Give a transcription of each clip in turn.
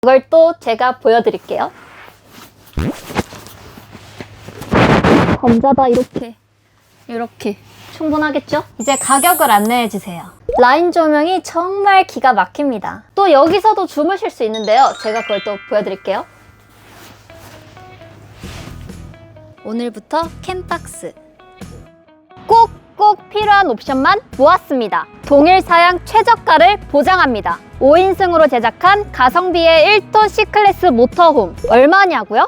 그걸 또 제가 보여드릴게요. 감자다 이렇게 충분하겠죠? 이제 가격을 안내해 주세요. 라인 조명이 정말 기가 막힙니다. 또 여기서도 주무실 수 있는데요. 제가 그걸 또 보여드릴게요. 오늘부터 캠박스. 꼭 필요한 옵션만 모았습니다. 동일 사양 최저가를 보장합니다. 5인승으로 제작한 가성비의 1톤 C클래스 모터홈. 얼마냐고요?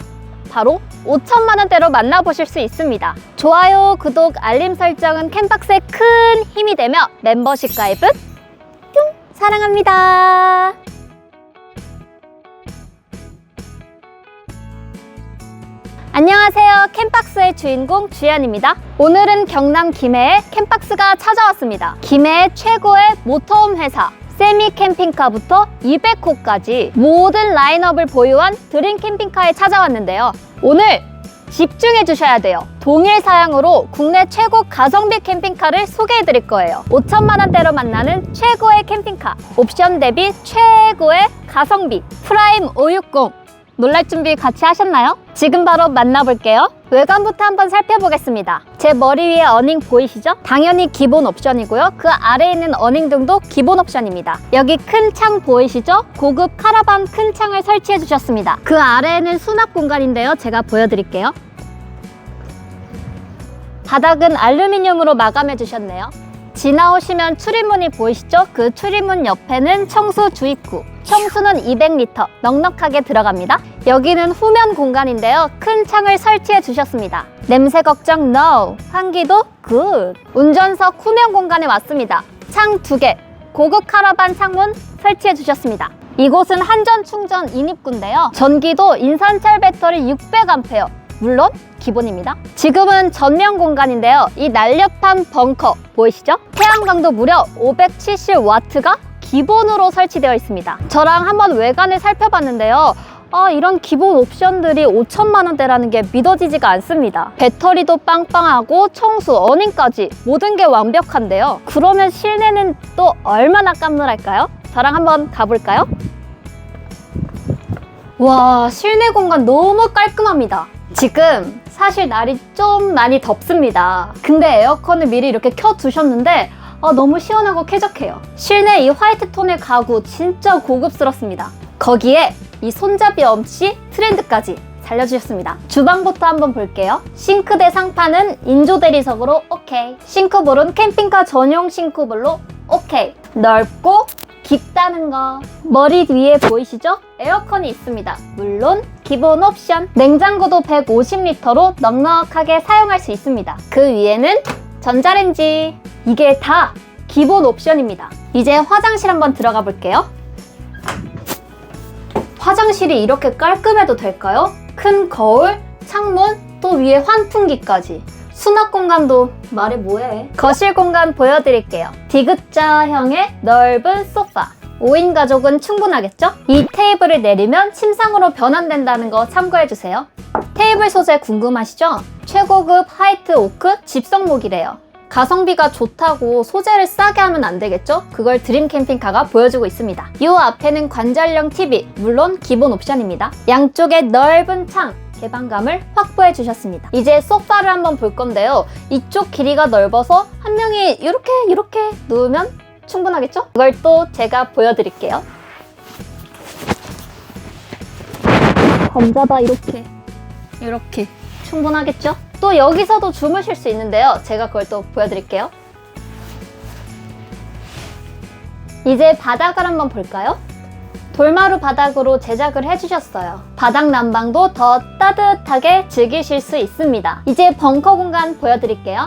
바로 5천만 원대로 만나보실 수 있습니다. 좋아요, 구독, 알림 설정은 캠박스에 큰 힘이 되며 멤버십 가입은 뿅! 사랑합니다. 안녕하세요. 캠박스의 주인공 주연입니다. 오늘은 경남 김해에 캠박스가 찾아왔습니다. 김해 최고의 모터홈 회사 세미 캠핑카부터 200호까지 모든 라인업을 보유한 드림 캠핑카에 찾아왔는데요. 오늘 집중해 주셔야 돼요. 동일 사양으로 국내 최고 가성비 캠핑카를 소개해 드릴 거예요. 5천만 원대로 만나는 최고의 캠핑카, 옵션 대비 최고의 가성비 프라임 560. 놀랄 준비 같이 하셨나요? 지금 바로 만나볼게요. 외관부터 한번 살펴보겠습니다. 제 머리 위에 어닝 보이시죠? 당연히 기본 옵션이고요. 그 아래에 있는 어닝등도 기본 옵션입니다. 여기 큰 창 보이시죠? 고급 카라반 큰 창을 설치해 주셨습니다. 그 아래에는 수납 공간인데요. 제가 보여드릴게요. 바닥은 알루미늄으로 마감해 주셨네요. 지나오시면 출입문이 보이시죠? 그 출입문 옆에는 청소 주입구. 청수는 200리터 넉넉하게 들어갑니다. 여기는 후면 공간인데요. 큰 창을 설치해 주셨습니다. 냄새 걱정 NO! 환기도 굿! 운전석 후면 공간에 왔습니다. 창 2개, 고급 카라반 창문 설치해 주셨습니다. 이곳은 한전 충전 인입구인데요. 전기도 인산철 배터리 600A, 물론 기본입니다. 지금은 전면 공간인데요. 이 날렵한 벙커 보이시죠? 태양광도 무려 570W가 기본으로 설치되어 있습니다. 저랑 한번 외관을 살펴봤는데요. 이런 기본 옵션들이 5천만 원대라는 게 믿어지지가 않습니다. 배터리도 빵빵하고 청수, 어닝까지 모든 게 완벽한데요. 그러면 실내는 또 얼마나 깜놀할까요? 저랑 한번 가볼까요? 와, 실내 공간 너무 깔끔합니다. 지금 사실 날이 좀 많이 덥습니다. 근데 에어컨을 미리 이렇게 켜두셨는데 너무 시원하고 쾌적해요. 실내 이 화이트 톤의 가구 진짜 고급스럽습니다. 거기에 이 손잡이 없이 트렌드까지 살려주셨습니다. 주방부터 한번 볼게요. 싱크대 상판은 인조 대리석으로 오케이. 싱크볼은 캠핑카 전용 싱크볼로 오케이. 넓고 깊다는 거. 머리 위에 보이시죠? 에어컨이 있습니다. 물론 기본 옵션. 냉장고도 150리터로 넉넉하게 사용할 수 있습니다. 그 위에는 전자레인지. 이게 다 기본 옵션입니다. 이제 화장실 한번 들어가 볼게요. 화장실이 이렇게 깔끔해도 될까요? 큰 거울, 창문, 또 위에 환풍기까지. 수납 공간도 말해 뭐해. 거실 공간 보여드릴게요. 디귿자형의 넓은 소파. 5인 가족은 충분하겠죠? 이 테이블을 내리면 침상으로 변환된다는 거 참고해주세요. 테이블 소재 궁금하시죠? 최고급 화이트 오크 집성목이래요. 가성비가 좋다고 소재를 싸게 하면 안 되겠죠? 그걸 드림 캠핑카가 보여주고 있습니다. 이 앞에는 관절형 TV, 물론 기본 옵션입니다. 양쪽에 넓은 창, 개방감을 확보해 주셨습니다. 이제 소파를 한번 볼 건데요. 이쪽 길이가 넓어서 한 명이 이렇게 누우면 충분하겠죠? 그걸 또 제가 보여드릴게요. 감자다 이렇게 충분하겠죠? 또 여기서도 주무실 수 있는데요. 제가 그걸 또 보여드릴게요. 이제 바닥을 한번 볼까요? 돌마루 바닥으로 제작을 해주셨어요. 바닥 난방도 더 따뜻하게 즐기실 수 있습니다. 이제 벙커 공간 보여드릴게요.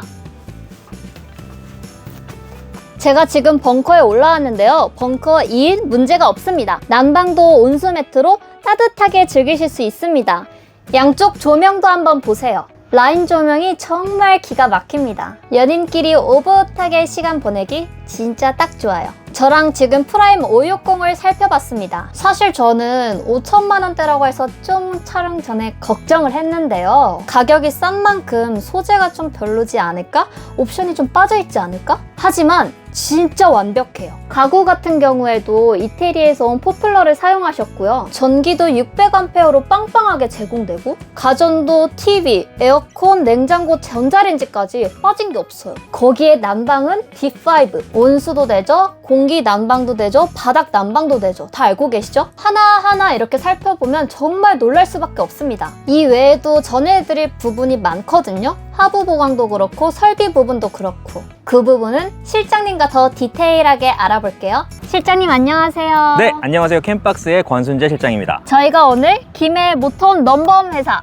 제가 지금 벙커에 올라왔는데요. 벙커 2인 문제가 없습니다. 난방도 온수 매트로 따뜻하게 즐기실 수 있습니다. 양쪽 조명도 한번 보세요. 라인 조명이 정말 기가 막힙니다. 연인끼리 오붓하게 시간 보내기 진짜 딱 좋아요. 저랑 지금 프라임 560을 살펴봤습니다. 사실 저는 5천만 원대라고 해서 좀 촬영 전에 걱정을 했는데요. 가격이 싼 만큼 소재가 좀 별로지 않을까? 옵션이 좀 빠져있지 않을까? 하지만 진짜 완벽해요. 가구 같은 경우에도 이태리에서 온 포플러를 사용하셨고요. 전기도 600A로 빵빵하게 제공되고 가전도 TV, 에어컨, 냉장고, 전자레인지까지 빠진 게 없어요. 거기에 난방은 D5, 온수도 되죠? 공기 난방도 되죠? 바닥 난방도 되죠? 다 알고 계시죠? 하나하나 이렇게 살펴보면 정말 놀랄 수밖에 없습니다. 이 외에도 전해드릴 부분이 많거든요. 하부 보강도 그렇고 설비 부분도 그렇고 그 부분은 실장님과 더 디테일하게 알아볼게요. 실장님 안녕하세요. 네, 안녕하세요. 캠박스의 권순재 실장입니다. 저희가 오늘 김해 모터홈 넘버원 회사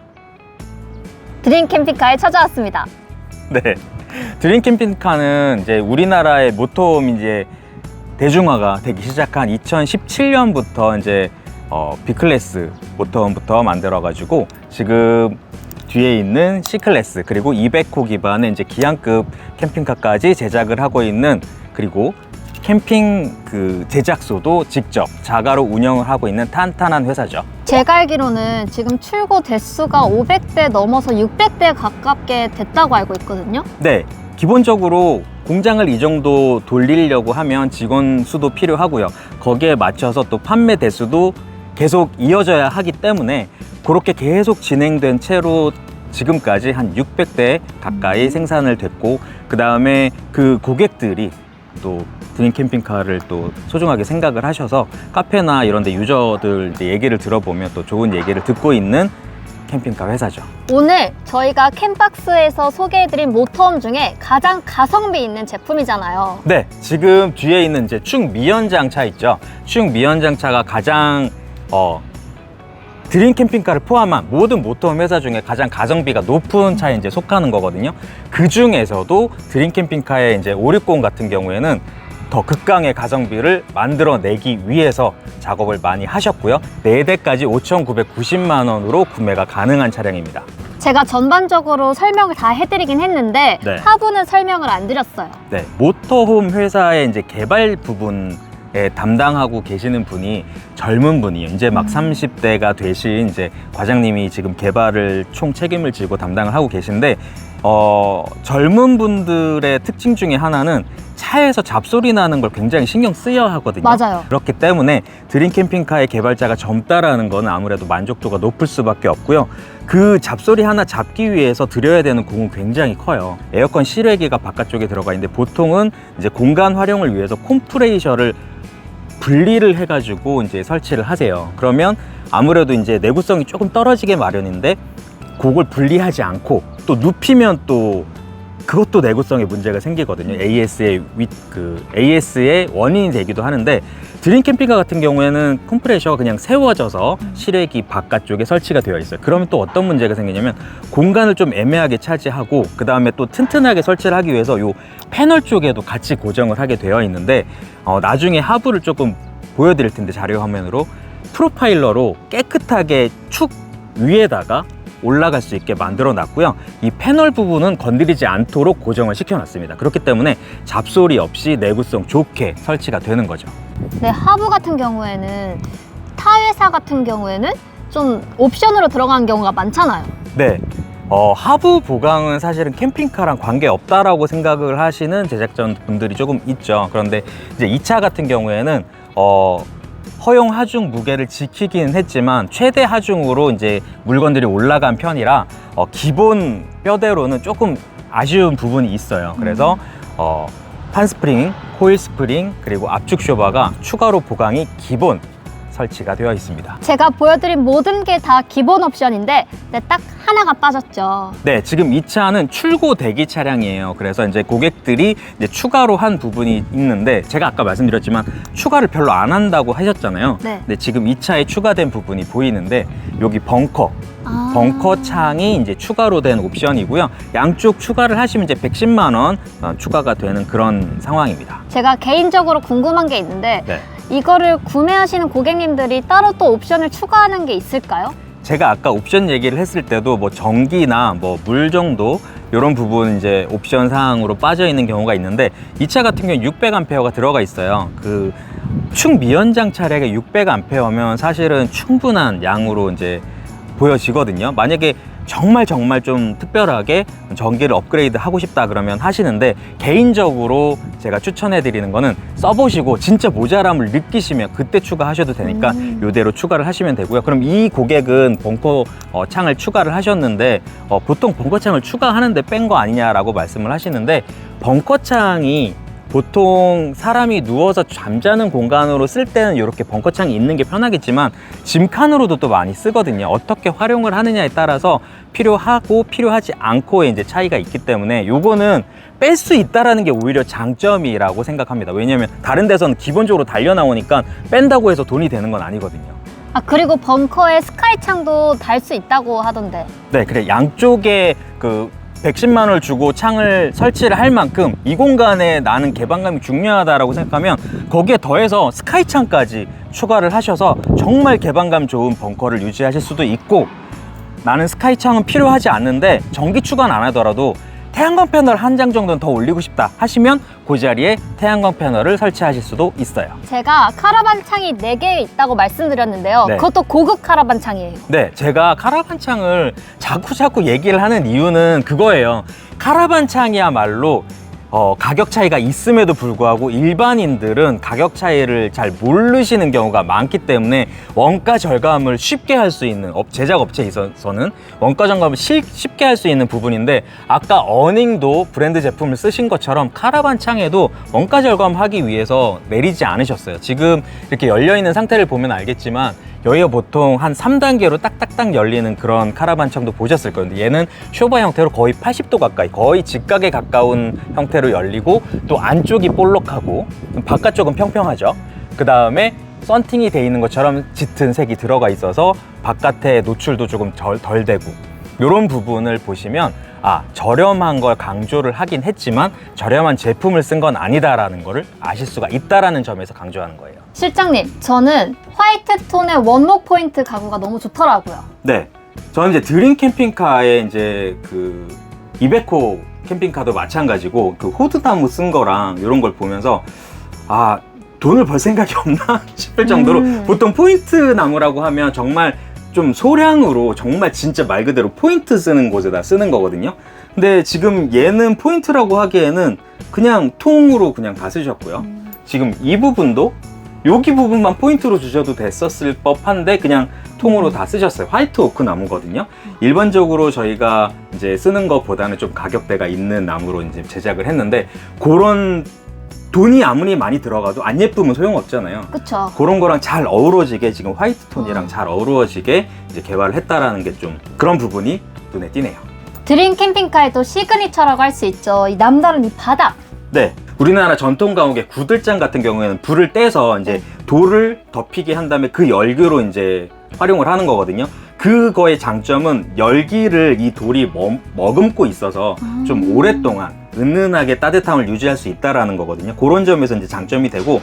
드림캠핑카에 찾아왔습니다. 네, 드림캠핑카는 이제 우리나라의 모터홈 이제 대중화가 되기 시작한 2017년부터 이제 B클래스 모터홈부터 만들어가지고 지금 뒤에 있는 C클래스 그리고 200호 기반의 이제 기한급 캠핑카까지 제작을 하고 있는, 그리고 캠핑 그 제작소도 직접 자가로 운영을 하고 있는 탄탄한 회사죠. 제가 알기로는 지금 출고 대수가 500대 넘어서 600대 가깝게 됐다고 알고 있거든요. 네, 기본적으로 공장을 이 정도 돌리려고 하면 직원 수도 필요하고요. 거기에 맞춰서 또 판매 대수도 계속 이어져야 하기 때문에 그렇게 계속 진행된 채로 지금까지 한 600대 가까이 생산을 됐고, 그 다음에 그 고객들이 또 드림 캠핑카를 또 소중하게 생각을 하셔서 카페나 이런 데 유저들 이제 얘기를 들어보면 또 좋은 얘기를 듣고 있는 캠핑카 회사죠. 오늘 저희가 캠박스에서 소개해드린 모터홈 중에 가장 가성비 있는 제품이잖아요. 네, 지금 뒤에 있는 이제 축 미연장차 있죠. 축 미연장차가 가장 드림 캠핑카를 포함한 모든 모터홈 회사 중에 가장 가성비가 높은 차에 이제 속하는 거거든요. 그 중에서도 드림 캠핑카의 이제 560 같은 경우에는 더 극강의 가성비를 만들어내기 위해서 작업을 많이 하셨고요. 4대까지 5,990만 원으로 구매가 가능한 차량입니다. 제가 전반적으로 설명을 다 해드리긴 했는데 네. 하부는 설명을 안 드렸어요. 네, 모터홈 회사의 이제 개발 부분 담당하고 계시는 분이 젊은 분이에요. 이제 막 30대가 되신 이제 과장님이 지금 개발을 총 책임을 지고 담당을 하고 계신데, 젊은 분들의 특징 중에 하나는 차에서 잡소리 나는 걸 굉장히 신경 쓰여야 하거든요. 맞아요. 그렇기 때문에 드림 캠핑카의 개발자가 젊다라는 건 아무래도 만족도가 높을 수밖에 없고요. 그 잡소리 하나 잡기 위해서 들여야 되는 공은 굉장히 커요. 에어컨 실외기가 바깥쪽에 들어가 있는데 보통은 이제 공간 활용을 위해서 컴프레셔를 분리를 해가지고 이제 설치를 하세요. 그러면 아무래도 이제 내구성이 조금 떨어지게 마련인데 그걸 분리하지 않고 또 눕히면 또 그것도 내구성에 문제가 생기거든요. AS의 원인이 되기도 하는데, 드림 캠핑카 같은 경우에는 컴프레셔가 그냥 세워져서 실외기 바깥쪽에 설치가 되어 있어요. 그러면 또 어떤 문제가 생기냐면 공간을 좀 애매하게 차지하고, 그 다음에 또 튼튼하게 설치를 하기 위해서 요 패널 쪽에도 같이 고정을 하게 되어 있는데, 나중에 하부를 조금 보여드릴 텐데 자료 화면으로 프로파일러로 깨끗하게 축 위에다가 올라갈 수 있게 만들어 놨고요. 이 패널 부분은 건드리지 않도록 고정을 시켜 놨습니다. 그렇기 때문에 잡소리 없이 내구성 좋게 설치가 되는 거죠. 네, 하부 같은 경우에는 타 회사 같은 경우에는 좀 옵션으로 들어가는 경우가 많잖아요. 네, 하부 보강은 사실은 캠핑카랑 관계없다라고 생각을 하시는 제작자 분들이 조금 있죠. 그런데 이제 이 차 같은 경우에는 허용 하중 무게를 지키기는 했지만 최대 하중으로 이제 물건들이 올라간 편이라 기본 뼈대로는 조금 아쉬운 부분이 있어요. 그래서 판 스프링, 코일 스프링, 그리고 압축 쇼바가 추가로 보강이 기본 설치가 되어 있습니다. 제가 보여드린 모든 게 다 기본 옵션인데 네, 딱 하나가 빠졌죠. 네, 지금 이 차는 출고 대기 차량이에요. 그래서 이제 고객들이 이제 추가로 한 부분이 있는데, 제가 아까 말씀드렸지만 추가를 별로 안 한다고 하셨잖아요. 네. 근데 지금 이 차에 추가된 부분이 보이는데, 여기 벙커 창이 이제 추가로 된 옵션이고요. 양쪽 추가를 하시면 이제 110만 원 추가가 되는 그런 상황입니다. 제가 개인적으로 궁금한 게 있는데 네. 이거를 구매하시는 고객님들이 따로 또 옵션을 추가하는 게 있을까요? 제가 아까 옵션 얘기를 했을 때도 뭐 전기나 뭐 물 정도 이런 부분 이제 옵션 사항으로 빠져 있는 경우가 있는데 이 차 같은 경우는 600A가 들어가 있어요. 그 충미연장 차량에 600A면 사실은 충분한 양으로 이제 보여지거든요. 만약에 정말 좀 특별하게 전기를 업그레이드 하고 싶다 그러면 하시는데, 개인적으로 제가 추천해 드리는 거는 써보시고 진짜 모자람을 느끼시면 그때 추가하셔도 되니까 이대로 추가를 하시면 되고요. 그럼 이 고객은 벙커 창을 추가를 하셨는데 보통 벙커 창을 추가하는데 뺀 거 아니냐라고 말씀을 하시는데, 벙커 창이 보통 사람이 누워서 잠자는 공간으로 쓸 때는 이렇게 벙커창이 있는 게 편하겠지만 짐칸으로도 또 많이 쓰거든요. 어떻게 활용을 하느냐에 따라서 필요하고 필요하지 않고의 이제 차이가 있기 때문에 요거는 뺄 수 있다라는 게 오히려 장점이라고 생각합니다. 왜냐면 다른 데서는 기본적으로 달려 나오니까 뺀다고 해서 돈이 되는 건 아니거든요. 아, 그리고 벙커에 스카이 창도 달 수 있다고 하던데. 네, 그래 양쪽에 그 110만 원을 주고 창을 설치를 할 만큼 이 공간에 나는 개방감이 중요하다라고 생각하면 거기에 더해서 스카이 창까지 추가를 하셔서 정말 개방감 좋은 벙커를 유지하실 수도 있고, 나는 스카이 창은 필요하지 않는데 전기 추가는 안 하더라도 태양광 패널 한 장 정도는 더 올리고 싶다 하시면 그 자리에 태양광 패널을 설치하실 수도 있어요. 제가 카라반 창이 4개 있다고 말씀드렸는데요. 네. 그것도 고급 카라반 창이에요. 네, 제가 카라반 창을 자꾸 얘기를 하는 이유는 그거예요. 카라반 창이야말로 가격 차이가 있음에도 불구하고 일반인들은 가격 차이를 잘 모르시는 경우가 많기 때문에 원가 절감을 쉽게 할 수 있는 제작 업체에 있어서는 원가 절감을 쉽게 할 수 있는 부분인데, 아까 어닝도 브랜드 제품을 쓰신 것처럼 카라반 창에도 원가 절감하기 위해서 내리지 않으셨어요. 지금 이렇게 열려있는 상태를 보면 알겠지만 여기가 보통 한 3단계로 딱딱딱 열리는 그런 카라반 창도 보셨을 거예요. 근데 얘는 쇼바 형태로 거의 80도 가까이, 거의 직각에 가까운 형태로 열리고, 또 안쪽이 볼록하고 바깥쪽은 평평하죠. 그 다음에 썬팅이 돼 있는 것처럼 짙은 색이 들어가 있어서 바깥에 노출도 조금 덜 되고, 이런 부분을 보시면 저렴한 걸 강조를 하긴 했지만 저렴한 제품을 쓴 건 아니다라는 거를 아실 수가 있다라는 점에서 강조하는 거예요. 실장님, 저는 화이트 톤의 원목 포인트 가구가 너무 좋더라고요. 네, 저는 이제 드림 캠핑카에 이제 그 이베코 캠핑카도 마찬가지고 그 호두나무 쓴 거랑 이런 걸 보면서 돈을 벌 생각이 없나 싶을 정도로 보통 포인트 나무라고 하면 정말 좀 소량으로 정말 진짜 말 그대로 포인트 쓰는 곳에다 쓰는 거거든요. 근데 지금 얘는 포인트라고 하기에는 그냥 통으로 그냥 다 쓰셨고요. 지금 이 부분도 여기 부분만 포인트로 주셔도 됐었을 법한데 그냥 통으로 다 쓰셨어요. 화이트 오크 나무거든요. 일반적으로 저희가 이제 쓰는 것보다는 좀 가격대가 있는 나무로 이제 제작을 했는데, 그런 돈이 아무리 많이 들어가도 안 예쁘면 소용없잖아요. 그쵸. 그런 거랑 잘 어우러지게 지금 화이트 톤이랑 잘 어우러지게 이제 개발을 했다라는 게 좀 그런 부분이 눈에 띄네요. 드림 캠핑카에도 시그니처라고 할 수 있죠. 이 남다른 이 바닥. 네, 우리나라 전통 가옥의 구들장 같은 경우에는 불을 떼서 이제 돌을 덮이게 한 다음에 그 열기로 이제 활용을 하는 거거든요. 그거의 장점은 열기를 이 돌이 머금고 있어서 좀 오랫동안 은은하게 따뜻함을 유지할 수 있다라는 거거든요. 그런 점에서 이제 장점이 되고,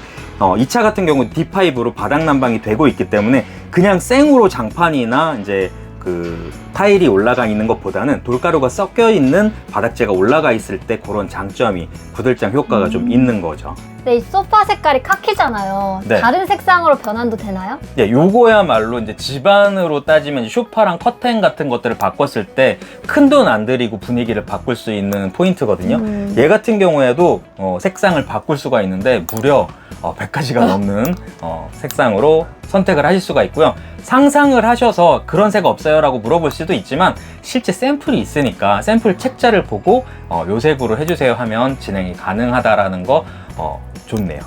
이 차 같은 경우 D5로 바닥 난방이 되고 있기 때문에 그냥 생으로 장판이나 이제 그 타일이 올라가 있는 것보다는 돌가루가 섞여 있는 바닥재가 올라가 있을 때 그런 장점이 구들장 효과가 좀 있는 거죠. 네, 이 소파 색깔이 카키잖아요. 네. 다른 색상으로 변환도 되나요? 예, 요거야말로 이제 집안으로 따지면 이제 소파랑 커튼 같은 것들을 바꿨을 때 큰 돈 안 들이고 분위기를 바꿀 수 있는 포인트거든요. 얘 같은 경우에도 색상을 바꿀 수가 있는데 무려 100가지가 넘는 색상으로 선택을 하실 수가 있고요. 상상을 하셔서 그런 색 없어요 라고 물어볼 수도 있지만 실제 샘플이 있으니까 샘플 책자를 보고 요 색으로 해주세요 하면 진행이 가능하다라는 거 좋네요.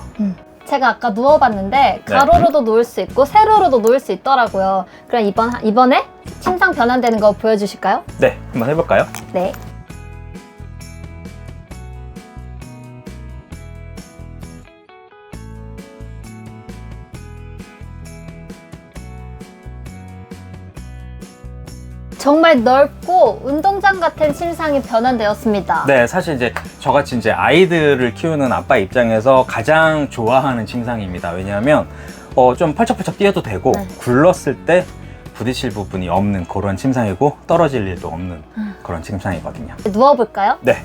제가 아까 누워봤는데 가로로도 놓을 수 있고 세로로도 놓을 수 있더라고요. 그럼 이번에 침상 변환되는 거 보여주실까요? 네, 한번 해볼까요? 네. 정말 넓고 운동장 같은 침상이 변환되었습니다. 네, 사실 이제 저같이 이제 아이들을 키우는 아빠 입장에서 가장 좋아하는 침상입니다. 왜냐하면 좀 펄쩍펄쩍 뛰어도 되고 굴렀을 때 부딪힐 부분이 없는 그런 침상이고 떨어질 일도 없는 그런 침상이거든요. 누워볼까요? 네.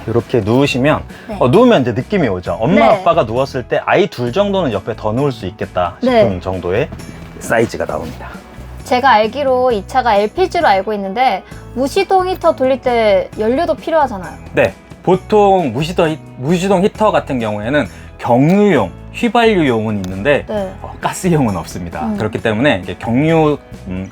이렇게 누우시면 네. 누우면 이제 느낌이 오죠. 엄마 네. 아빠가 누웠을 때 아이 둘 정도는 옆에 더 누울 수 있겠다 싶은 네. 정도의 사이즈가 나옵니다. 제가 알기로 이 차가 LPG로 알고 있는데 무시동 히터 돌릴 때 연료도 필요하잖아요. 네, 보통 무시동 히터 같은 경우에는 경유용, 휘발유용은 있는데 네. 가스용은 없습니다. 그렇기 때문에 이게 경유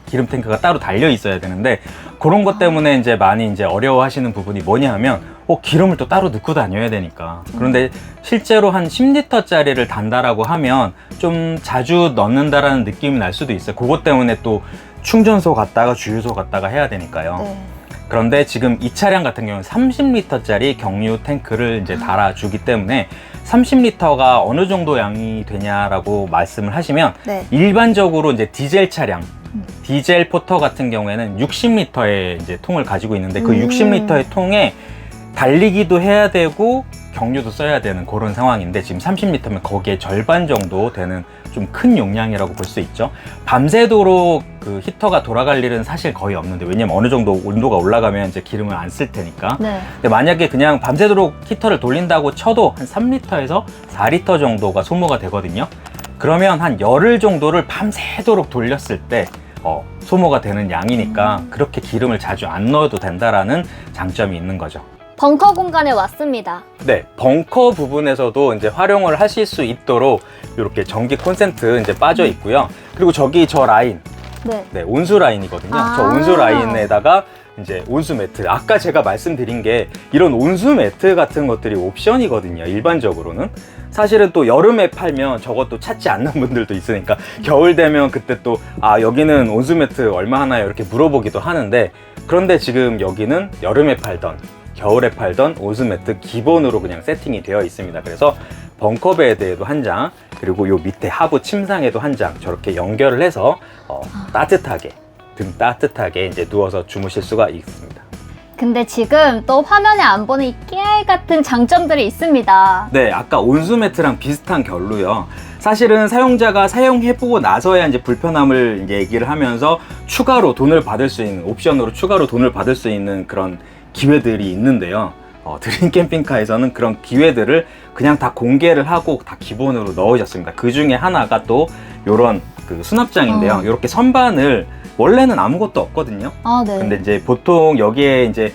기름 탱크가 따로 달려 있어야 되는데 그런 것 때문에 이제 많이 이제 어려워하시는 부분이 뭐냐 하면 기름을 또 따로 넣고 다녀야 되니까. 그런데 실제로 한 10리터짜리를 단다라고 하면 좀 자주 넣는다라는 느낌이 날 수도 있어요. 그것 때문에 또 충전소 갔다가 주유소 갔다가 해야 되니까요. 네. 그런데 지금 이 차량 같은 경우는 30리터짜리 경유 탱크를 이제 달아주기 때문에 30리터가 어느 정도 양이 되냐라고 말씀을 하시면 네. 일반적으로 이제 디젤 차량, 디젤 포터 같은 경우에는 60리터의 이제 통을 가지고 있는데 그 60리터의 통에 달리기도 해야 되고 경유도 써야 되는 그런 상황인데 지금 30리터면 거기에 절반 정도 되는 좀 큰 용량이라고 볼 수 있죠. 밤새도록 그 히터가 돌아갈 일은 사실 거의 없는데 왜냐면 어느 정도 온도가 올라가면 이제 기름을 안 쓸 테니까. 네. 근데 만약에 그냥 밤새도록 히터를 돌린다고 쳐도 한 3리터에서 4리터 정도가 소모가 되거든요. 그러면 한 열흘 정도를 밤새도록 돌렸을 때 소모가 되는 양이니까 그렇게 기름을 자주 안 넣어도 된다라는 장점이 있는 거죠. 벙커 공간에 왔습니다. 네, 벙커 부분에서도 이제 활용을 하실 수 있도록 이렇게 전기 콘센트 이제 빠져 있고요. 그리고 저기 저 라인, 네. 네, 온수 라인이거든요. 아. 저 온수 라인에다가 이제 온수 매트. 아까 제가 말씀드린 게 이런 온수 매트 같은 것들이 옵션이거든요. 일반적으로는. 사실은 또 여름에 팔면 저것도 찾지 않는 분들도 있으니까 겨울 되면 그때 또 여기는 온수 매트 얼마 하나요? 이렇게 물어보기도 하는데 그런데 지금 여기는 여름에 팔던 겨울에 팔던 온수 매트 기본으로 그냥 세팅이 되어 있습니다. 그래서 벙커 베드에도 한 장, 그리고 요 밑에 하부 침상에도 한 장 저렇게 연결을 해서 따뜻하게 등 따뜻하게 이제 누워서 주무실 수가 있습니다. 근데 지금 또 화면에 안 보는 이 깨알 같은 장점들이 있습니다. 네, 아까 온수 매트랑 비슷한 결로요. 사실은 사용자가 사용해보고 나서야 이제 불편함을 이제 얘기를 하면서 추가로 돈을 받을 수 있는 옵션으로 추가로 돈을 받을 수 있는 그런 기회들이 있는데요. 드림 캠핑카에서는 그런 기회들을 그냥 다 공개를 하고 다 기본으로 넣으셨습니다. 그 중에 하나가 또 요런 그 수납장인데요. 이렇게 선반을 원래는 아무것도 없거든요. 네. 근데 이제 보통 여기에 이제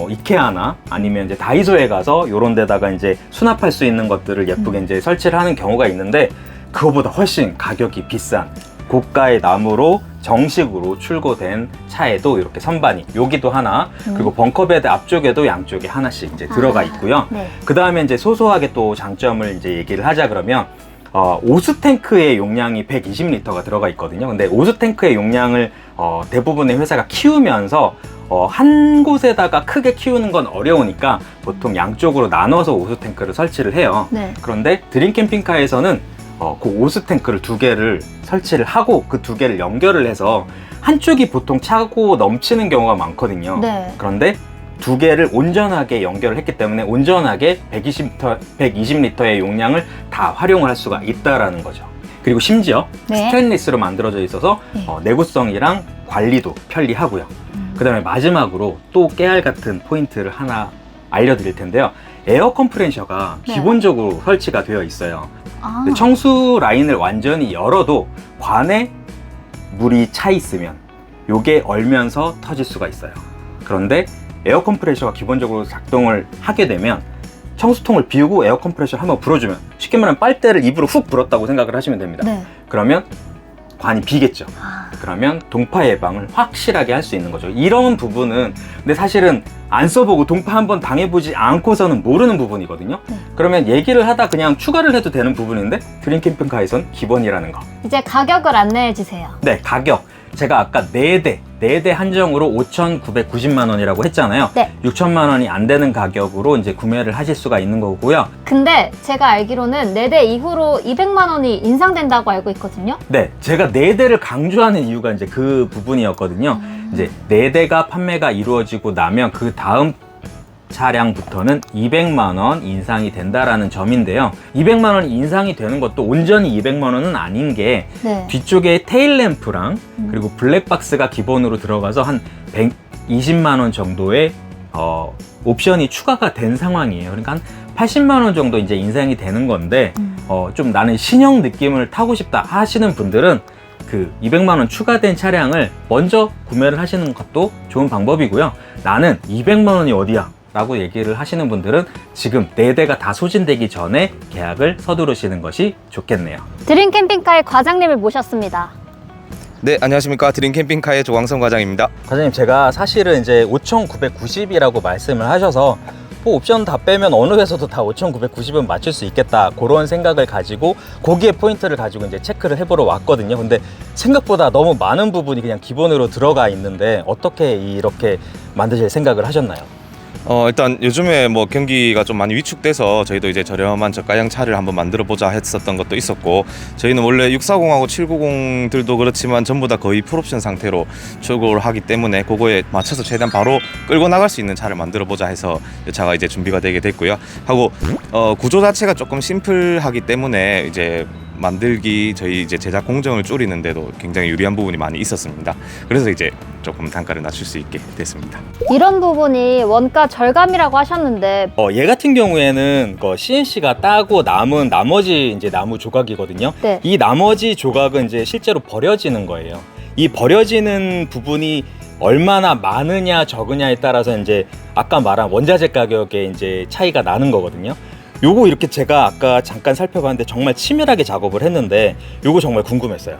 이케아나 아니면 이제 다이소에 가서 요런 데다가 이제 수납할 수 있는 것들을 예쁘게 이제 설치를 하는 경우가 있는데 그거보다 훨씬 가격이 비싼 고가의 나무로 정식으로 출고된 차에도 이렇게 선반이 여기도 하나 그리고 벙커베드 앞쪽에도 양쪽에 하나씩 이제 들어가 있고요. 네. 그 다음에 이제 소소하게 또 장점을 이제 얘기를 하자 그러면 오수 탱크의 용량이 120리터가 들어가 있거든요. 근데 오수 탱크의 용량을 대부분의 회사가 키우면서 한 곳에다가 크게 키우는 건 어려우니까 보통 양쪽으로 나눠서 오수 탱크를 설치를 해요. 네. 그런데 드림 캠핑카에서는 그 오수 탱크를 두 개를 설치를 하고 그 두 개를 연결을 해서 한쪽이 보통 차고 넘치는 경우가 많거든요. 네. 그런데 두 개를 온전하게 연결을 했기 때문에 온전하게 120리터의 용량을 다 활용을 할 수가 있다라는 거죠. 그리고 심지어 네. 스테인리스로 만들어져 있어서 네. 내구성이랑 관리도 편리하고요. 그 다음에 마지막으로 또 깨알 같은 포인트를 하나 알려드릴 텐데요. 에어 컴프레셔가 네. 기본적으로 설치가 되어 있어요. 근데 청수 라인을 완전히 열어도 관에 물이 차 있으면 요게 얼면서 터질 수가 있어요. 그런데 에어 컴프레셔가 기본적으로 작동을 하게 되면 청수통을 비우고 에어 컴프레셔를 한번 불어주면 쉽게 말하면 빨대를 입으로 훅 불었다고 생각을 하시면 됩니다. 네. 그러면 관이 비겠죠. 그러면 동파 예방을 확실하게 할 수 있는 거죠. 이런 부분은 근데 사실은 안 써보고 동파 한번 당해보지 않고서는 모르는 부분이거든요. 네. 그러면 얘기를 하다 그냥 추가를 해도 되는 부분인데 드림 캠핑카에선 기본이라는 거. 이제 가격을 안내해 주세요. 네, 가격. 제가 아까 4대 한정으로 5,990만 원이라고 했잖아요. 네. 6천만 원이 안 되는 가격으로 이제 구매를 하실 수가 있는 거고요. 근데 제가 알기로는 4대 이후로 200만 원이 인상된다고 알고 있거든요. 네, 제가 4대를 강조하는 이유가 이제 그 부분이었거든요. 이제 4대가 판매가 이루어지고 나면 그 다음 차량부터는 200만 원 인상이 된다라는 점인데요. 200만 원이 인상이 되는 것도 온전히 200만 원은 아닌 게 네. 뒤쪽에 테일 램프랑 그리고 블랙박스가 기본으로 들어가서 한 120만 원 정도의 옵션이 추가가 된 상황이에요. 그러니까 한 80만 원 정도 이제 인상이 되는 건데 좀 나는 신형 느낌을 타고 싶다 하시는 분들은 그 200만 원 추가된 차량을 먼저 구매를 하시는 것도 좋은 방법이고요. 나는 200만 원이 어디야? 라고 얘기를 하시는 분들은 지금 4대가 다 소진되기 전에 계약을 서두르시는 것이 좋겠네요. 드림 캠핑카의 과장님을 모셨습니다. 네, 안녕하십니까. 드림 캠핑카의 조광성 과장입니다. 과장님, 제가 사실은 이제 5,990이라고 말씀을 하셔서 뭐 옵션 다 빼면 어느 회사도 다 5,990은 맞출 수 있겠다, 그런 생각을 가지고 거기에 포인트를 가지고 이제 체크를 해보러 왔거든요. 근데 생각보다 너무 많은 부분이 그냥 기본으로 들어가 있는데 어떻게 이렇게 만드실 생각을 하셨나요? 일단 요즘에 뭐 경기가 좀 많이 위축돼서 저희도 이제 저렴한 저가형 차를 한번 만들어 보자 했었던 것도 있었고, 저희는 원래 640하고 790들도 그렇지만 전부 다 거의 풀옵션 상태로 출고를 하기 때문에 그거에 맞춰서 최대한 바로 끌고 나갈 수 있는 차를 만들어 보자 해서 이 차가 이제 준비가 되게 됐고요. 하고 구조 자체가 조금 심플하기 때문에 이제 만들기, 저희 이제 제작 공정을 줄이는데도 굉장히 유리한 부분이 많이 있었습니다. 그래서 이제 조금 단가를 낮출 수 있게 됐습니다. 이런 부분이 원가 절감이라고 하셨는데 얘 같은 경우에는 CNC가 따고 남은 나머지 이제 나무 조각이거든요. 네. 이 나머지 조각은 이제 실제로 버려지는 거예요. 이 버려지는 부분이 얼마나 많으냐 적으냐에 따라서 이제 아까 말한 원자재 가격에 이제 차이가 나는 거거든요. 요거 이렇게 제가 아까 잠깐 살펴봤는데 정말 치밀하게 작업을 했는데 요거 정말 궁금했어요.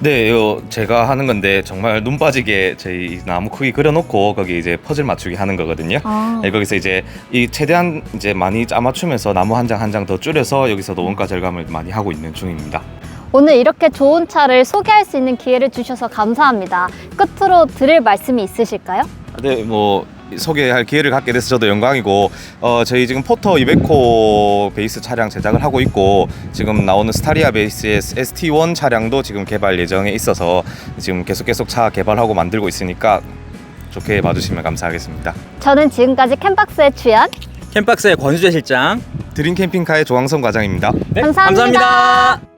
네, 제가 하는 건데 정말 눈 빠지게 저희 나무 크기 그려놓고 거기 이제 퍼즐 맞추기 하는 거거든요. 네, 거기서 이제 이 최대한 이제 많이 짜맞추면서 나무 한 장 한 장 더 줄여서 여기서도 원가 절감을 많이 하고 있는 중입니다. 오늘 이렇게 좋은 차를 소개할 수 있는 기회를 주셔서 감사합니다. 끝으로 드릴 말씀이 있으실까요? 네, 뭐 소개할 기회를 갖게 돼서 저도 영광이고, 저희 지금 포터 200호 베이스 차량 제작을 하고 있고, 지금 나오는 스타리아 베이스의 ST1 차량도 지금 개발 예정에 있어서 지금 계속 차 개발하고 만들고 있으니까 좋게 봐주시면 감사하겠습니다. 저는 지금까지 캠박스의 주연 캠박스의 권수재 실장. 드림 캠핑카의 조광성 과장입니다. 네, 감사합니다. 감사합니다.